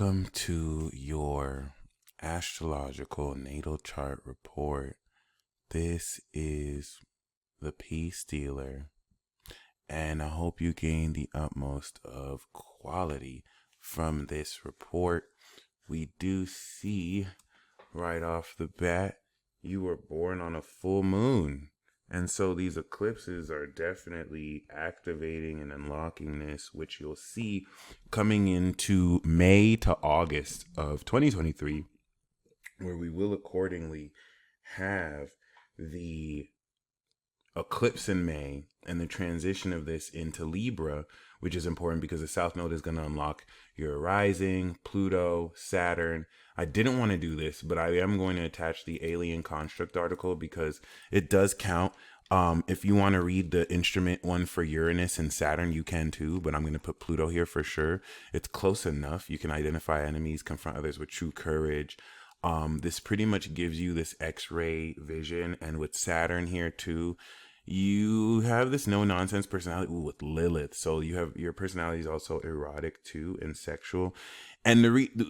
Welcome to your astrological natal chart report. This is the Peace Dealer, and I hope you gain the utmost of quality from this report. We do see right off the bat you were born on a full moon. And so these eclipses are definitely activating and unlocking this, which you'll see coming into May to August of 2023, where we will accordingly have the eclipse in May and the transition of this into Libra, which is important because the South Node is going to unlock your rising, Pluto, Saturn. I didn't want to do this, but I am going to attach the Alien Construct article because it does count. If you want to read the instrument one for Uranus and Saturn, you can too, but I'm going to put Pluto here for sure. It's close enough. You can identify enemies, confront others with true courage. This pretty much gives you this X-ray vision, and with Saturn here too, you have this no-nonsense personality with Lilith. So you have your personality is also erotic too and sexual. And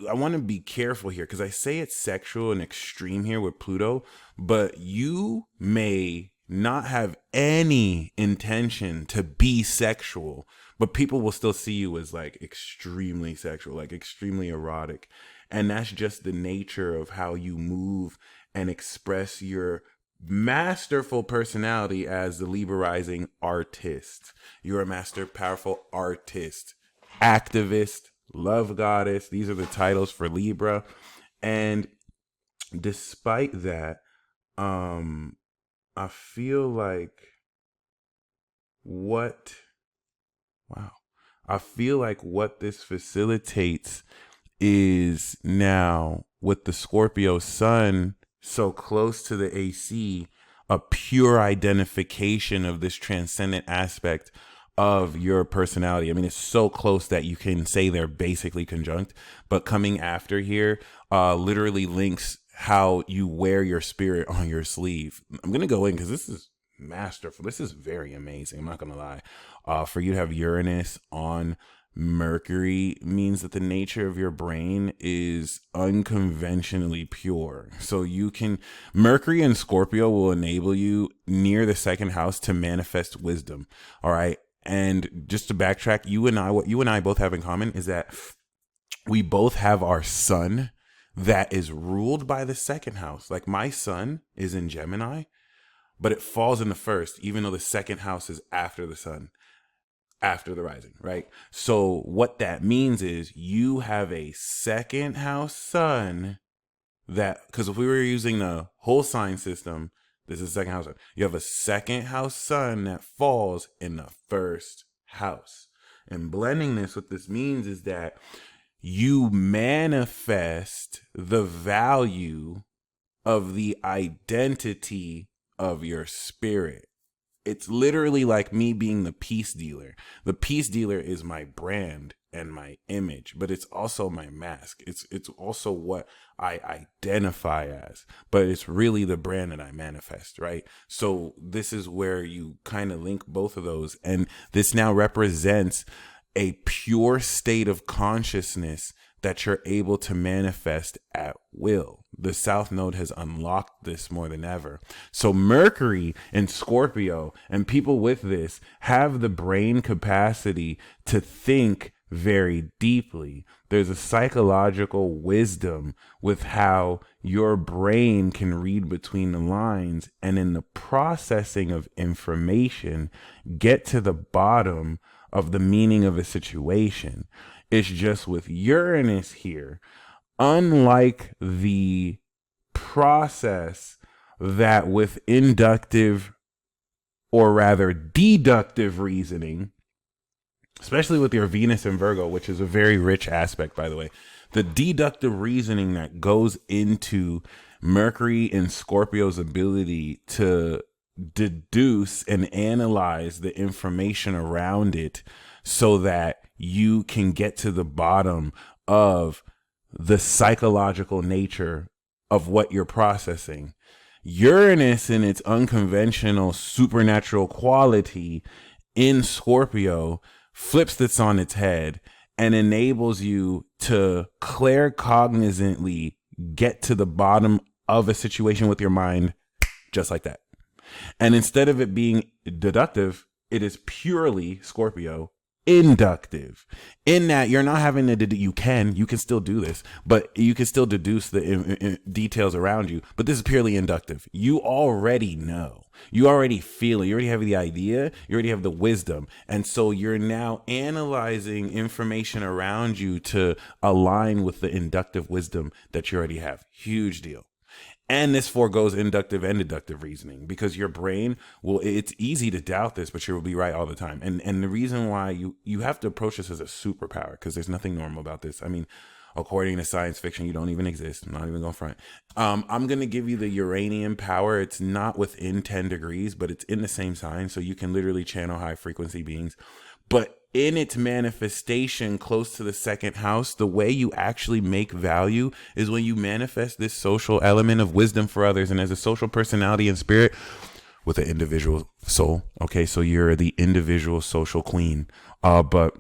I want to be careful here because I say it's sexual and extreme here with Pluto, but you may not have any intention to be sexual, but people will still see you as like extremely sexual, like extremely erotic. And that's just the nature of how you move and express your masterful personality as the Libra rising artist. You're a master, powerful artist, activist, love goddess. These are the titles for Libra. And despite that, I feel like what this facilitates is now with the Scorpio sun so close to the AC, a pure identification of this transcendent aspect of your personality. I mean, it's so close that you can say they're basically conjunct, but coming after here literally links how you wear your spirit on your sleeve. I'm going to go in because this is masterful. This is very amazing. I'm not going to lie. For you to have Uranus on Mercury means that the nature of your brain is unconventionally pure. So Mercury and Scorpio will enable you near the second house to manifest wisdom. All right. And just to backtrack, what you and I both have in common is that we both have our sun that is ruled by the second house. Like my sun is in Gemini, but it falls in the first, even though the second house is after the sun, after the rising, right? So what that means is you have a second house sun because if we were using the whole sign system, this is second house sun. You have a second house sun that falls in the first house. And blending this, what this means is that you manifest the value of the identity of your spirit. It's literally like me being the peace dealer. The peace dealer is my brand and my image, but it's also my mask. It's also what I identify as, but it's really the brand that I manifest, right? So this is where you kind of link both of those. And this now represents a pure state of consciousness that you're able to manifest at will. The South Node has unlocked this more than ever. So Mercury and Scorpio and people with this have the brain capacity to think very deeply. There's a psychological wisdom with how your brain can read between the lines and in the processing of information, get to the bottom of the meaning of a situation. It's just with Uranus here, unlike the process that with inductive or rather deductive reasoning, especially with your Venus and Virgo, which is a very rich aspect, by the way, the deductive reasoning that goes into Mercury and Scorpio's ability to deduce and analyze the information around it so that you can get to the bottom of the psychological nature of what you're processing. Uranus in its unconventional supernatural quality in Scorpio flips this on its head and enables you to claircognizantly get to the bottom of a situation with your mind just like that. And instead of it being deductive, it is purely, Scorpio, inductive. In that you're not having to, you can still do this, but you can still deduce the details around you. But this is purely inductive. You already know. You already feel it. You already have the idea. You already have the wisdom. And so you're now analyzing information around you to align with the inductive wisdom that you already have. Huge deal. And this foregoes inductive and deductive reasoning, because your brain will, it's easy to doubt this, but you will be right all the time. And the reason why you have to approach this as a superpower, because there's nothing normal about this. I mean, according to science fiction, you don't even exist. I'm not even going to front. I'm going to give you the uranium power. It's not within 10 degrees, but it's in the same sign. So you can literally channel high frequency beings. But in its manifestation close to the second house, the way you actually make value is when you manifest this social element of wisdom for others. And as a social personality and spirit with an individual soul. Okay, so you're the individual social queen. But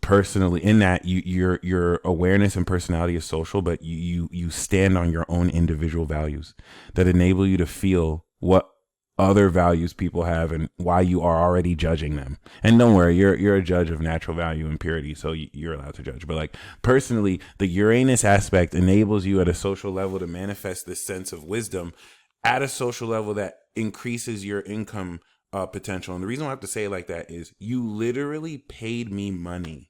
personally, in that your awareness and personality is social, but you stand on your own individual values that enable you to feel what other values people have and why you are already judging them. And don't worry, you're a judge of natural value and purity, so you're allowed to judge. But like personally, the Uranus aspect enables you at a social level to manifest this sense of wisdom at a social level that increases your income potential. And the reason why I have to say it like that is you literally paid me money,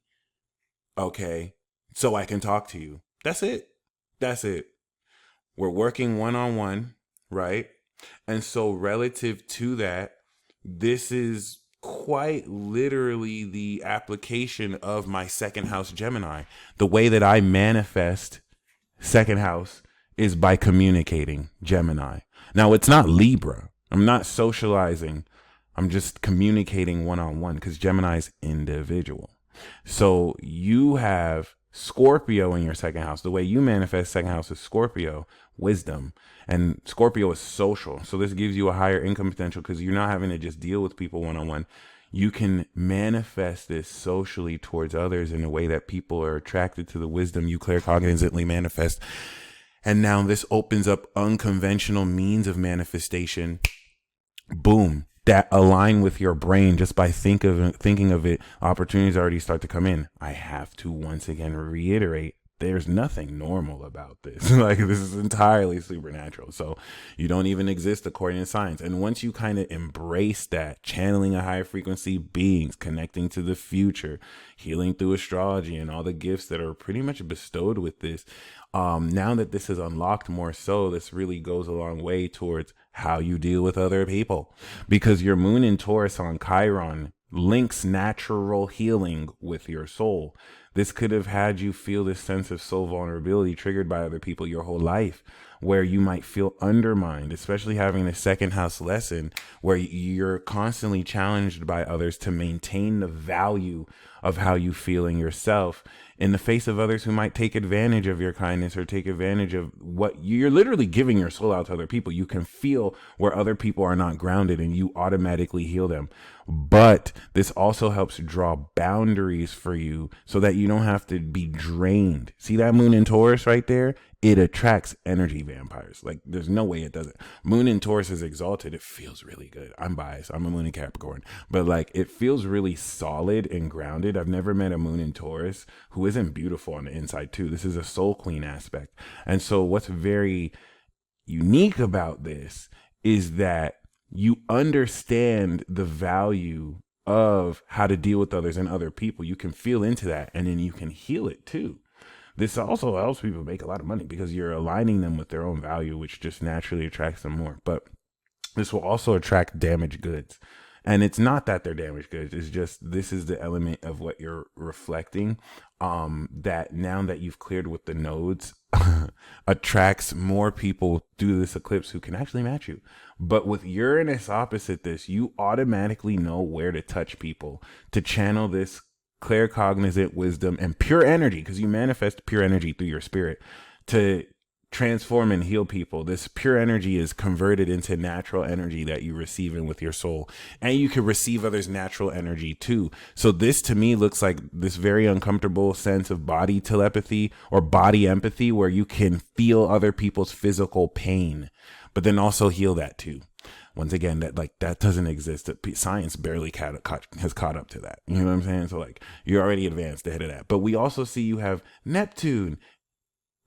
okay, so I can talk to you. That's it. We're working one-on-one, right? And so relative to that, this is quite literally the application of my second house Gemini. The way that I manifest second house is by communicating Gemini. Now, it's not Libra. I'm not socializing. I'm just communicating one-on-one, because Gemini is individual. So you have Scorpio in your second house. The way you manifest second house is Scorpio, wisdom. And Scorpio is social. So this gives you a higher income potential because you're not having to just deal with people one-on-one. You can manifest this socially towards others in a way that people are attracted to the wisdom you claircognizantly manifest. And now this opens up unconventional means of manifestation. Boom. That align with your brain just by thinking of it. Opportunities already start to come in. I have to once again reiterate, there's nothing normal about this. Like, this is entirely supernatural. So you don't even exist according to science. And once you kind of embrace that, channeling a higher frequency beings, connecting to the future, healing through astrology and all the gifts that are pretty much bestowed with this, now that this is unlocked more so, this really goes a long way towards how you deal with other people. Because your moon in Taurus on Chiron links natural healing with your soul. This could have had you feel this sense of soul vulnerability triggered by other people your whole life, where you might feel undermined, especially having a second house lesson where you're constantly challenged by others to maintain the value of how you feel in yourself in the face of others who might take advantage of your kindness or take advantage of what you're literally giving your soul out to other people. You can feel where other people are not grounded and you automatically heal them. But this also helps draw boundaries for you so that you don't have to be drained. See that moon in Taurus right there? It attracts energy vampires. Like, there's no way it doesn't. Moon in Taurus is exalted. It feels really good. I'm biased. I'm a moon in Capricorn. But like, it feels really solid and grounded. I've never met a moon in Taurus who isn't beautiful on the inside too. This is a soul queen aspect. And so what's very unique about this is that you understand the value of how to deal with others and other people. You can feel into that, and then you can heal it too. This also helps people make a lot of money because you're aligning them with their own value, which just naturally attracts them more. But this will also attract damaged goods. And it's not that they're damaged goods. It's just, this is the element of what you're reflecting, that now that you've cleared with the nodes, attracts more people through this eclipse who can actually match you. But with Uranus opposite this, you automatically know where to touch people to channel this claircognizant wisdom and pure energy, because you manifest pure energy through your spirit, to transform and heal people. This pure energy is converted into natural energy that you receive in with your soul, and you can receive others' natural energy too. So this to me looks like this very uncomfortable sense of body telepathy or body empathy, where you can feel other people's physical pain, but then also heal that too. Once again, that doesn't exist. Science barely has caught up to that. You know what I'm saying? So like, you're already advanced ahead of that. But we also see you have Neptune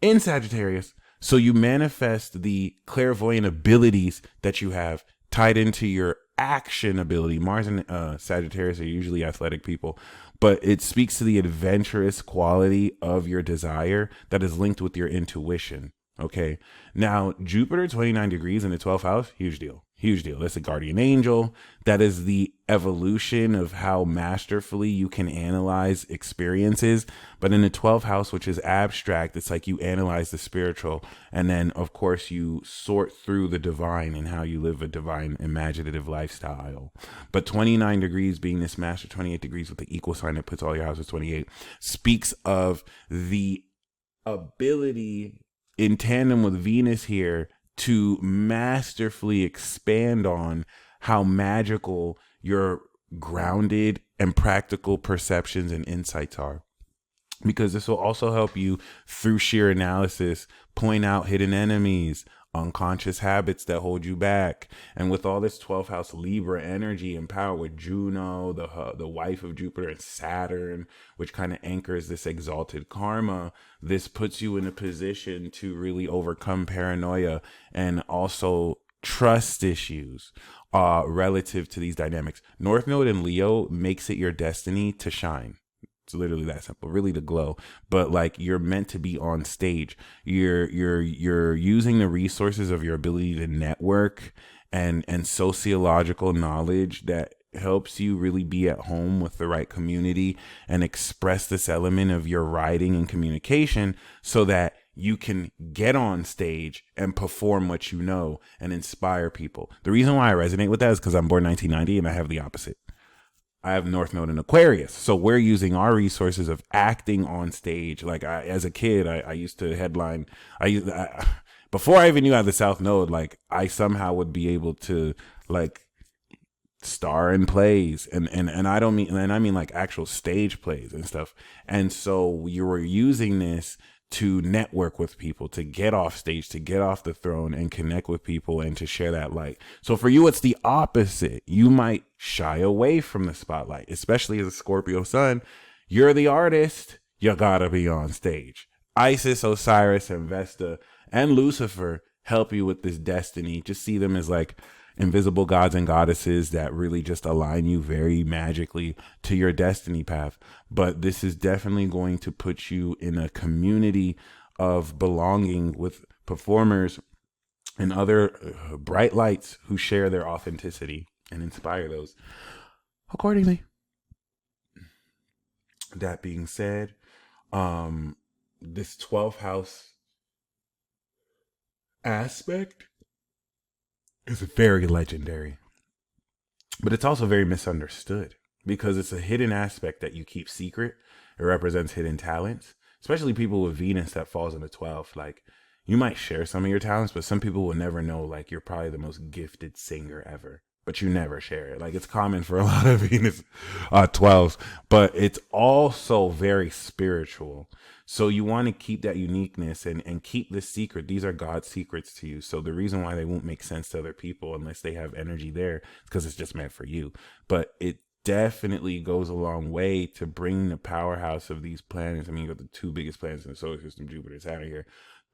in Sagittarius. So you manifest the clairvoyant abilities that you have tied into your action ability. Mars and Sagittarius are usually athletic people, but it speaks to the adventurous quality of your desire that is linked with your intuition. Okay. Now, Jupiter, 29 degrees in the 12th house, huge deal. Huge deal. That's a guardian angel. That is the evolution of how masterfully you can analyze experiences. But in the 12th house, which is abstract, it's like you analyze the spiritual. And then, of course, you sort through the divine and how you live a divine, imaginative lifestyle. But 29 degrees being this master, 28 degrees with the equal sign that puts all your houses 28, speaks of the ability in tandem with Venus here to masterfully expand on how magical your grounded and practical perceptions and insights are. Because this will also help you through sheer analysis, point out hidden enemies, unconscious habits that hold you back. And with all this 12th house Libra energy and power with Juno, the wife of Jupiter, and Saturn, which kind of anchors this exalted karma, this puts you in a position to really overcome paranoia and also trust issues relative to these dynamics. North Node in Leo makes it your destiny to shine. It's literally that simple, really, to glow. But like, you're meant to be on stage. You're using the resources of your ability to network and sociological knowledge that helps you really be at home with the right community and express this element of your writing and communication so that you can get on stage and perform what you know and inspire people. The reason why I resonate with that is because I'm born 1990 and I have the opposite. I have North Node in Aquarius. So we're using our resources of acting on stage. Like, as a kid, I used to headline. Before I even knew I had the South Node, like, I somehow would be able to like star in plays and I don't mean, and I mean like actual stage plays and stuff. And so you were using this to network with people, to get off stage, to get off the throne and connect with people and to share that light. So for you, it's the opposite. You might shy away from the spotlight, especially as a Scorpio sun. You're the artist. You gotta be on stage. Isis, Osiris, and Vesta and Lucifer help you with this destiny. Just see them as like invisible gods and goddesses that really just align you very magically to your destiny path. But this is definitely going to put you in a community of belonging with performers and other bright lights who share their authenticity and inspire those accordingly. That being said, this 12th house aspect is very legendary, but it's also very misunderstood because it's a hidden aspect that you keep secret. It represents hidden talents, especially people with Venus that falls in the 12th. Like, you might share some of your talents, but some people will never know, like, you're probably the most gifted singer ever, but you never share it. Like, it's common for a lot of Venus 12s, but it's also very spiritual. So you want to keep that uniqueness and keep this secret. These are God's secrets to you. So the reason why they won't make sense to other people unless they have energy there is because it's just meant for you. But it definitely goes a long way to bring the powerhouse of these planets. I mean, you got the two biggest planets in the solar system, Jupiter, Saturn here,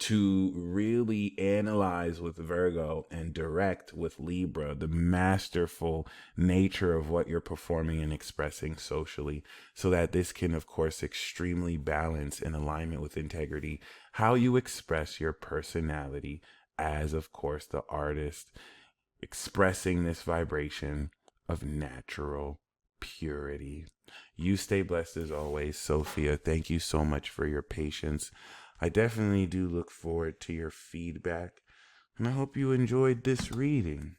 to really analyze with Virgo and direct with Libra, the masterful nature of what you're performing and expressing socially, so that this can, of course, extremely balance in alignment with integrity, how you express your personality as, of course, the artist, expressing this vibration of natural purity. You stay blessed as always, Sophia. Thank you so much for your patience. I definitely do look forward to your feedback, and I hope you enjoyed this reading.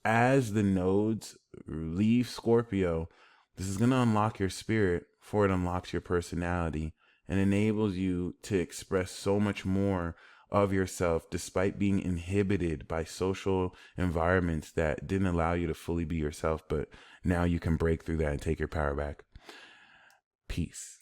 As the nodes leave Scorpio, this is going to unlock your spirit before it unlocks your personality and enables you to express so much more of yourself despite being inhibited by social environments that didn't allow you to fully be yourself. But now you can break through that and take your power back. Peace.